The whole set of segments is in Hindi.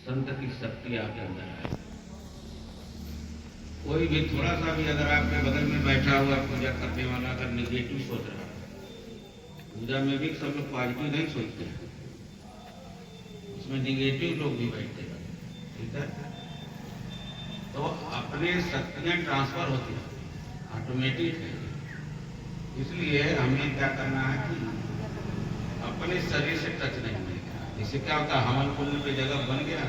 संत की शक्ति आपके अंदर है। कोई भी थोड़ा सा भी अगर आपके बगल में बैठा हुआ पूजा करने वाला अगर निगेटिव सोच रहा है, पूजा में भी सब लोग पॉजिटिव नहीं सोचते हैं, उसमें निगेटिव लोग भी बैठते हैं, ठीक है। तो अपने शक्तियाँ ट्रांसफर होती है, ऑटोमेटिक है। इसलिए हमें क्या करना है कि अपने शरीर से टच नहीं मिलेगा। इससे क्या होता है, हवन कुंड पे जगह बन गया,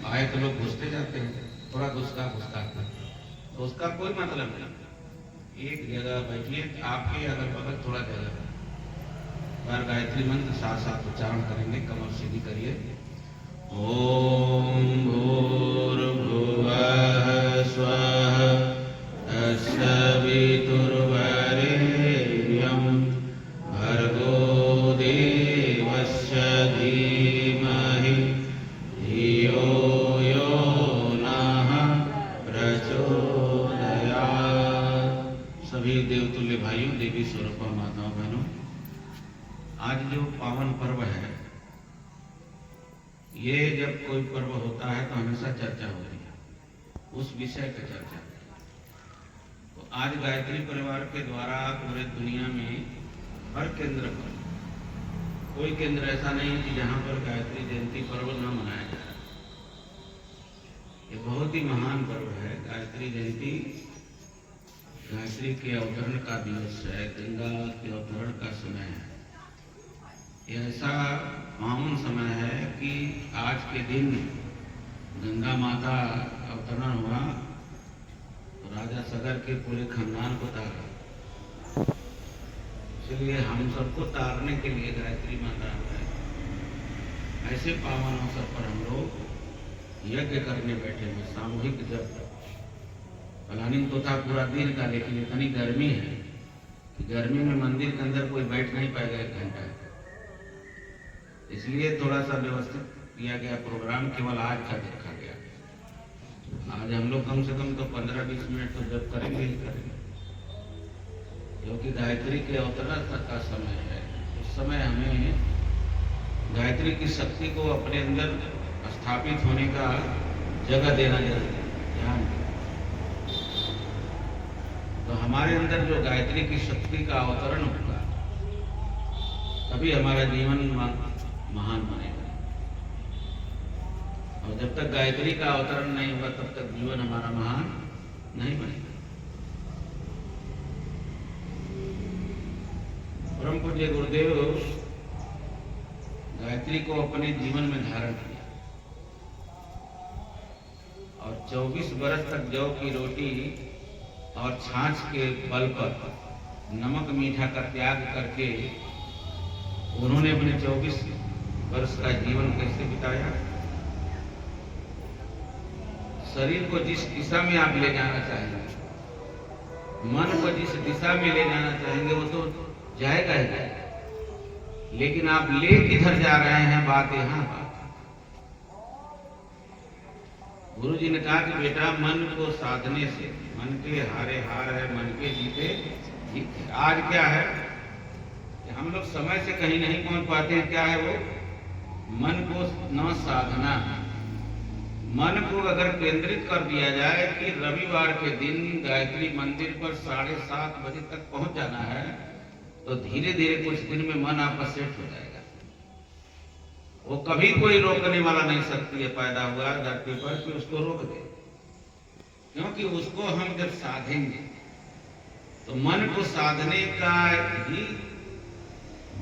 आए तो लोग घुसते जाते हैं, थोड़ा घुसका कर, तो उसका कोई मतलब नहीं। एक जगह बैठिए, आपके अगल बगल थोड़ा जगह बार गायत्री मंत्र साथ साथ उच्चारण करेंगे, कमर सीधी करिए। ओम भूर्भुवः स्वः तत्सवितुर्वरेण्यं भर्गो देवस्य धीमहि धियो यो नः प्रचोदयात्। सभी देवतुल्य भाइयों, देवी स्वरूप माताओं बहनों, आज जो पावन पर्व है, ये जब कोई पर्व होता है तो हमेशा चर्चा होती है उस विषय की चर्चा। तो आज गायत्री परिवार के द्वारा पूरे दुनिया में हर केंद्र पर, कोई केंद्र ऐसा नहीं है कि जहां पर गायत्री जयंती पर्व न मनाया जाए। ये बहुत ही महान पर्व है। गायत्री जयंती गायत्री के अवतरण का दिवस है, गंगा के अवतरण का समय है। ऐसा पावन समय है कि आज के दिन गंगा माता अवतरण हुआ तो राजा सगर के पूरे खानदान को तारा, इसलिए हम सबको तारने के लिए गायत्री माता है। ऐसे पावन अवसर पर हम लोग यज्ञ करने बैठे हुए, सामूहिक जप। प्लानिंग तो था पूरा दिन का, लेकिन इतनी गर्मी है कि गर्मी में मंदिर के अंदर कोई बैठ नहीं पाएगा 1 घंटा, इसलिए थोड़ा सा व्यवस्थित किया गया प्रोग्राम, केवल आज का देखा गया। आज हम लोग कम से कम तो 15-20 मिनट तो जब करेंगे ही करेंगे, क्योंकि गायत्री के अवतरण तक का समय है। उस समय हमें गायत्री की शक्ति को अपने अंदर स्थापित होने का जगह देना चाहिए, ध्यान। तो हमारे अंदर जो गायत्री की शक्ति का अवतरण होगा, तभी हमारा जीवन महान बनेगा। और जब तक गायत्री का अवतरण नहीं होगा, तब तक जीवन हमारा महान नहीं बनेगा। परम पूज्य गुरुदेव गायत्री को अपने जीवन में धारण किया और 24 वर्ष तक जौ की रोटी और छाछ के बल पर नमक मीठा का त्याग करके उन्होंने अपने 24 वर्ष का जीवन कैसे बिताया। शरीर को जिस दिशा में आप ले जाना चाहेंगे, मन को जिस दिशा में ले जाना चाहेंगे, वो तो जाएगा ही जाएगा, लेकिन आप ले किधर जा रहे हैं, बात यहाँ बात। गुरु जी ने कहा कि बेटा, मन को साधने से मन के हारे हार है, मन के जीते जीत है। आज क्या है कि हम लोग समय से कहीं नहीं पहुंच पाते हैं। क्या है वो? मन को न साधना। मन को अगर केंद्रित कर दिया जाए कि रविवार के दिन गायत्री मंदिर पर 7:30 बजे तक पहुंच जाना है, तो धीरे धीरे कुछ दिन में मन आपका सेट हो जाएगा। वो कभी कोई रोकने वाला नहीं शक्ति है पैदा हुआ धरती पर कि उसको रोक दे, क्योंकि उसको हम जब साधेंगे तो मन को साधने का ही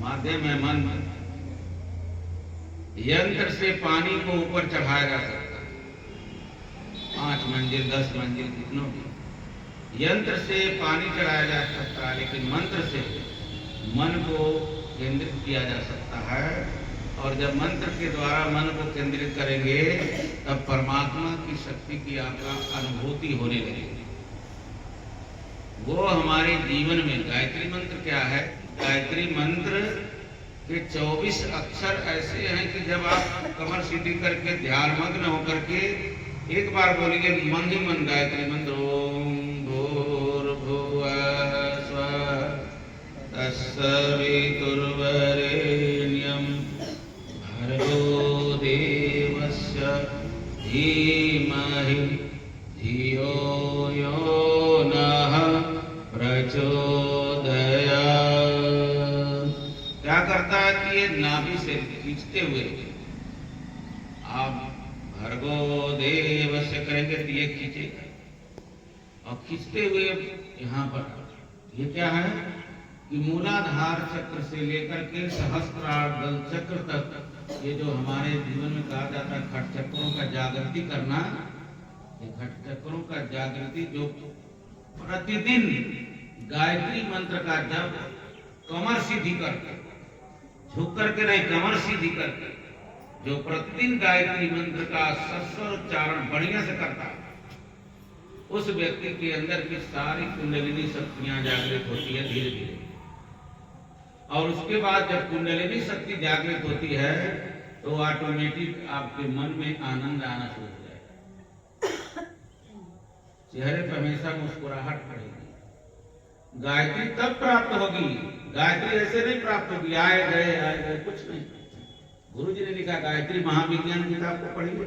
माध्यम है मंत्र। यंत्र से पानी को ऊपर चढ़ाया जा सकता है, 5 मंजिल 10 मंजिल कितनों भी यंत्र से पानी चढ़ाया जा सकता है, लेकिन मंत्र से मन को केंद्रित किया जा सकता है। और जब मंत्र के द्वारा मन को केंद्रित करेंगे, तब परमात्मा की शक्ति की आपका अनुभूति होने लगेगी। वो हमारे जीवन में गायत्री मंत्र क्या है? गायत्री मंत्र के 24 अक्षर ऐसे हैं कि जब आप कमर सीधी करके ध्यान मग्न होकर के एक बार बोलिए मन ही मन गायत्री मंत्र, ओम भूर्भुवः स्वः तत्सवितुर्वरेण्यं भर्गो देवस्य तस्य धीमहि धियो यो नः प्रचोदयात्। क्या करता है कि ये नाभि से खींचते हुए, आप भर्गो देवस्य कहेंगे तो ये खींचेगा, और खींचते हुए यहाँ पर ये क्या है कि मूलाधार चक्र से लेकर के सहस्त्रार दल चक्र तक, ये जो हमारे जीवन में कहा जाता है खट चक्रों का जागृति करना, ये खट चक्रों का जागृति जो प्रतिदिन गायत्री मंत्र का जब कमर सीधी करके, झुक करके नहीं, कमर सीधी करके जो प्रतिदिन गायत्री मंत्र का सस्वर उच्चारण बढ़िया से करता है, उस व्यक्ति के अंदर की सारी कुंडलिनी शक्तियां जागृत होती है धीरे धीरे। और उसके बाद जब कुंडलिनी शक्ति जागृत होती है तो ऑटोमेटिक आपके मन में आनंद आना शुरू हो जाएगा, चेहरे पर हमेशा मुस्कुराहट पड़ेगी। गायत्री तब प्राप्त होगी, गायत्री ऐसे नहीं प्राप्त होगी आए गए कुछ नहीं। गुरु जी ने लिखा गायत्री महाविज्ञान किताब को पढ़िए,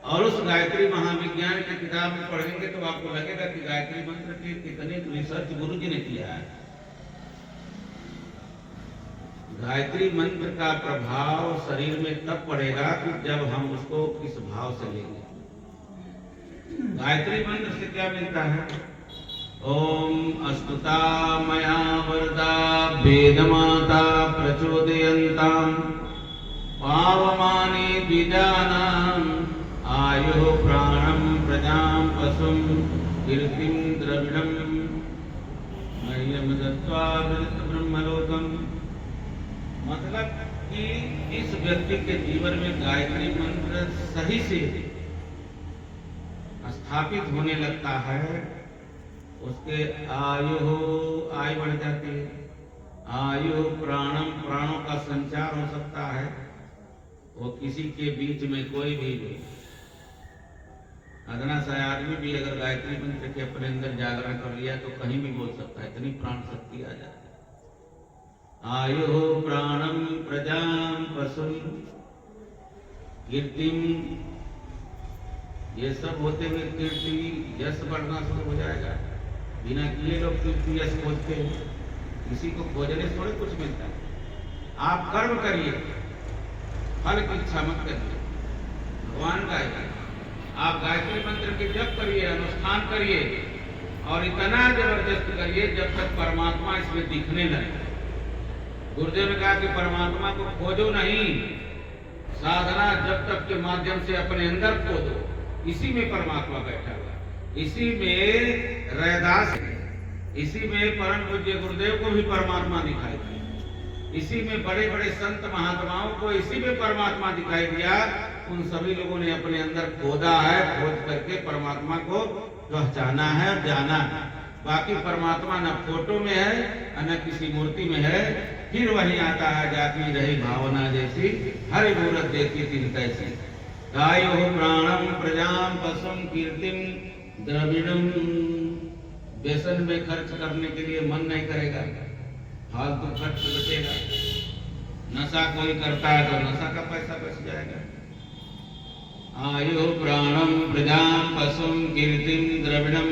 और उस गायत्री महाविज्ञान की किताब में पढ़ेंगे तो आपको लगेगा कि गायत्री मंत्र की कितनी रिसर्च गुरु जी ने किया है। गायत्री मंत्र का प्रभाव शरीर में तब पड़ेगा कि जब हम उसको किस भाव से लेंगे। गायत्री मंत्र से क्या मिलता है? ओम अस्तुता मया वरदा वेदमाता प्रचोदयन्ताम् पावमानि द्विजानाम् आयुः प्राणं प्रजां पशुं कीर्तिं द्रविणं मह्यं दत्त्वा ब्रह्मलोकम्। मतलब कि इस व्यक्ति के जीवन में गायत्री मंत्र सही से स्थापित होने लगता है, उसके आयु बढ़ जाती है, आयु प्राणम, प्राणों का संचार हो सकता है। वो किसी के बीच में कोई भी अदना सा आदमी भी अगर गायत्री मंत्र के अपने अंदर जागरण कर लिया तो कहीं भी बोल सकता है, इतनी प्राण शक्ति आ जाती है। आयु प्राणम प्रजां पशु कीर्तिम, ये सब होते हुए कीर्ति यश बढ़ना शुरू हो जाएगा। बिना किए लोग कीर्ति यश खोजते हैं, किसी को खोजने से थोड़े कुछ मिलता है। आप कर्म करिए, फल की इच्छा मत करिए, भगवान गायत्री। आप गायत्री मंत्र के जप करिए, अनुष्ठान करिए, और इतना जबरदस्त करिए जब तक परमात्मा इसमें दिखने लगे। गुरुदेव ने कहा कि परमात्मा को खोजो नहीं, साधना जब तक के माध्यम से अपने अंदर खोजो, इसी में परमात्मा बैठा हुआ, इसी में रैदास है, इसी में परम पूज्य गुरुदेव को भी परमात्मा दिखाई दिया, इसी में बड़े बड़े संत महात्माओं को इसी में परमात्मा दिखाई दिया। उन सभी लोगों ने अपने अंदर खोदा है, खोज करके परमात्मा को पहचाना है, जाना है। बाकी परमात्मा न फोटो में है न किसी मूर्ति में है, फिर वही आता है जाती रही भावना जैसी, हरि मूरत देखी तिन तैसी। आयु प्राणम प्रजां पशुं कीर्तिम द्रविणम। व्यसन में खर्च करने के लिए मन नहीं करेगा, फालतू खर्च बचेगा। नशा कोई करता है तो नशा का पैसा बच जाएगा। आयु प्राणम प्रजां पशुं कीर्तिम द्रविणम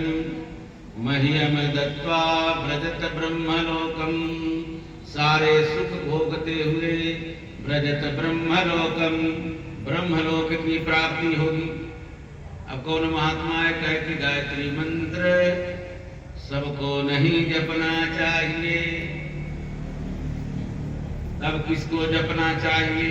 मह्यम दत्त्वा व्रजत ब्रह्मलोकम। सारे सुख भोगते हुए व्रजत ब्रह्मलोकम, ब्रह्मलोक की प्राप्ति होगी। अब कौन महात्मा है कहे कि गायत्री मंत्र सबको नहीं जपना चाहिए, तब किसको जपना चाहिए?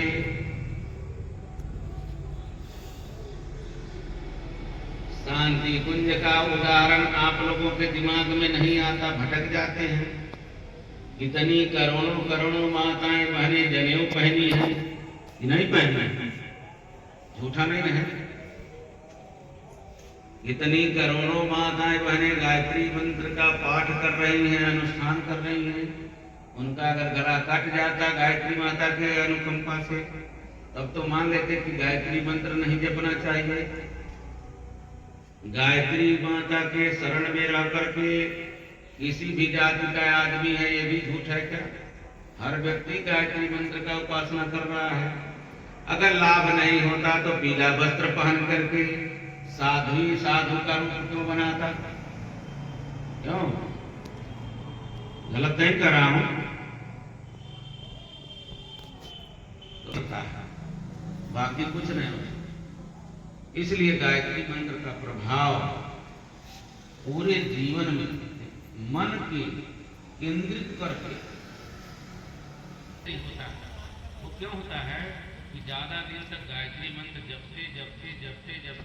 शांति कुंज का उदाहरण आप लोगों के दिमाग में नहीं आता, भटक जाते हैं। कितनी करोड़ों करोड़ों माताएं बहनें जनेऊ पहनी है कि नहीं पहनी है? झूठा नहीं है। कितनी करोड़ों माताएं बहनें गायत्री मंत्र का पाठ कर रही हैं, अनुष्ठान कर रही हैं। उनका अगर गला कट जाता गायत्री माता के अनुकंपा से, तब तो मान लेते कि गायत्री मंत्र नहीं जपना चाहिए। गायत्री माता के शरण में रह करके किसी भी जाति का आदमी है, ये भी झूठ है क्या? हर व्यक्ति गायत्री मंत्र का उपासना कर रहा है। अगर लाभ नहीं होता तो पीला वस्त्र पहन करके साधु ही साधु का रूप क्यों बनाता? क्यों? गलत नहीं कर रहा हूं? तो बाकी कुछ नहीं होता। इसलिए गायत्री मंत्र का प्रभाव पूरे जीवन में मन की केंद्रित करके होता है। वो क्यों होता है कि ज्यादा दिन तक गायत्री मंत्र जपते जपते जपते जपते